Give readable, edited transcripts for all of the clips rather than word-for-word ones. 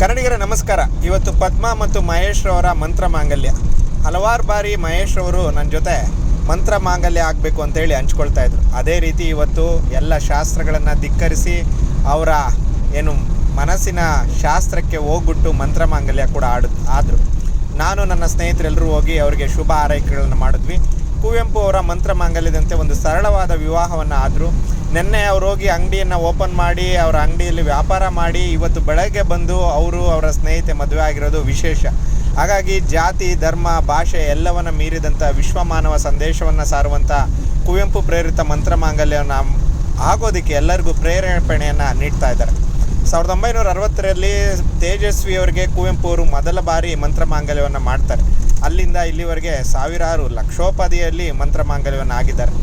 ಕನ್ನಡಿಗರ ನಮಸ್ಕಾರ. ಇವತ್ತು ಪದ್ಮ ಮತ್ತು ಮಹೇಶ್ ರವರ ಮಂತ್ರ ಮಾಂಗಲ್ಯ. ಹಲವಾರು ಬಾರಿ ಮಹೇಶ್ ರವರು ನನ್ನ ಜೊತೆ ಮಂತ್ರ ಮಾಂಗಲ್ಯ ಆಗಬೇಕು ಅಂತೇಳಿ ಹಂಚ್ಕೊಳ್ತಾ ಇದ್ರು. ಅದೇ ರೀತಿ ಇವತ್ತು ಎಲ್ಲ ಶಾಸ್ತ್ರಗಳನ್ನು ಧಿಕ್ಕರಿಸಿ ಅವರ ಮನಸ್ಸಿನ ಶಾಸ್ತ್ರಕ್ಕೆ ಹೋಗ್ಬಿಟ್ಟು ಮಂತ್ರ ಮಾಂಗಲ್ಯ ಕೂಡ ಆದರು. ನಾನು ನನ್ನ ಸ್ನೇಹಿತರೆಲ್ಲರೂ ಹೋಗಿ ಅವರಿಗೆ ಶುಭ ಹಾರೈಕೆಗಳನ್ನು ಮಾಡಿದ್ವಿ. ಕುವೆಂಪು ಅವರ ಮಂತ್ರ ಮಾಂಗಲ್ಯದಂತೆ ಒಂದು ಸರಳವಾದ ವಿವಾಹವನ್ನು ಆದರು. ನಿನ್ನೆ ಅವ್ರು ಹೋಗಿ ಅಂಗಡಿಯನ್ನು ಓಪನ್ ಮಾಡಿ ಅವರ ಅಂಗಡಿಯಲ್ಲಿ ವ್ಯಾಪಾರ ಮಾಡಿ ಇವತ್ತು ಬೆಳಗ್ಗೆ ಬಂದು ಅವರ ಸ್ನೇಹಿತೆ ಮದುವೆ ಆಗಿರೋದು ವಿಶೇಷ. ಹಾಗಾಗಿ ಜಾತಿ, ಧರ್ಮ, ಭಾಷೆ ಎಲ್ಲವನ್ನು ಮೀರಿದಂಥ ವಿಶ್ವಮಾನವ ಸಂದೇಶವನ್ನು ಸಾರುವಂಥ ಕುವೆಂಪು ಪ್ರೇರಿತ ಮಂತ್ರ ಮಾಂಗಲ್ಯವನ್ನು ಆಗೋದಕ್ಕೆ ಎಲ್ಲರಿಗೂ ಪ್ರೇರೇಪಣೆಯನ್ನು ನೀಡ್ತಾ ಇದ್ದಾರೆ. 1960ರಲ್ಲಿ ತೇಜಸ್ವಿಯವರಿಗೆ ಕುವೆಂಪು ಅವರು ಮೊದಲ ಬಾರಿ ಮಂತ್ರ ಮಾಂಗಲ್ಯವನ್ನು ಮಾಡ್ತಾರೆ. ಅಲ್ಲಿಂದ ಇಲ್ಲಿವರೆಗೆ ಸಾವಿರಾರು ಲಕ್ಷೋಪಾದಿಯಲ್ಲಿ ಮಂತ್ರ ಮಾಂಗಲ್ಯವನ್ನು ಆಗಿದ್ದಾರೆ.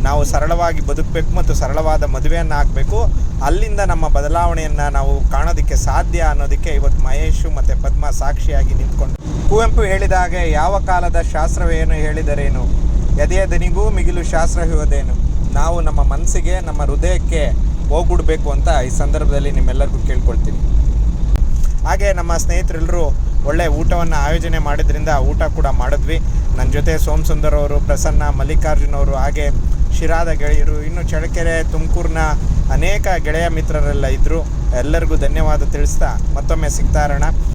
ನಾವು ಸರಳವಾಗಿ ಬದುಕಬೇಕು ಮತ್ತು ಸರಳವಾದ ಮದುವೆಯನ್ನು ಆಗಬೇಕು. ಅಲ್ಲಿಂದ ನಮ್ಮ ಬದಲಾವಣೆಯನ್ನು ನಾವು ಕಾಣೋದಕ್ಕೆ ಸಾಧ್ಯ ಅನ್ನೋದಕ್ಕೆ ಇವತ್ತು ಮಹೇಶ್ ಮತ್ತು ಪದ್ಮ ಸಾಕ್ಷಿಯಾಗಿ ನಿಂತ್ಕೊಂಡು ಕುವೆಂಪು ಹೇಳಿದ ಹಾಗೆ, ಯಾವ ಕಾಲದ ಶಾಸ್ತ್ರವೇನು ಹೇಳಿದರೇನು, ಎದೆಯ ದನಿಗೂ ಮಿಗಿಲು ಶಾಸ್ತ್ರವಿರುವುದೇನು. ನಾವು ನಮ್ಮ ಮನಸ್ಸಿಗೆ, ನಮ್ಮ ಹೃದಯಕ್ಕೆ ಹೋಗ್ಬಿಡ್ಬೇಕು ಅಂತ ಈ ಸಂದರ್ಭದಲ್ಲಿ ನಿಮ್ಮೆಲ್ಲರಿಗೂ ಕೇಳ್ಕೊಳ್ತೀನಿ. ಹಾಗೆ ನಮ್ಮ ಸ್ನೇಹಿತರೆಲ್ಲರೂ ಒಳ್ಳೆ ಊಟವನ್ನು ಆಯೋಜನೆ ಮಾಡಿದ್ರಿಂದ ಊಟ ಕೂಡ ಮಾಡಿದ್ವಿ. ನನ್ನ ಜೊತೆ ಸೋಮಸುಂದರ್ ಅವರು, ಪ್ರಸನ್ನ, ಮಲ್ಲಿಕಾರ್ಜುನ್ ಅವರು, ಹಾಗೆ ಶಿರಾದ ಗೆಳೆಯರು, ಇನ್ನು ಚಳ್ಳಕೆರೆ, ತುಮಕೂರಿನ ಅನೇಕ ಗೆಳೆಯ ಮಿತ್ರರೆಲ್ಲ ಇದ್ದರು. ಎಲ್ಲರಿಗೂ ಧನ್ಯವಾದ ತಿಳಿಸ್ತಾ ಮತ್ತೊಮ್ಮೆ ಸಿಗ್ತಾ ಇರೋಣ.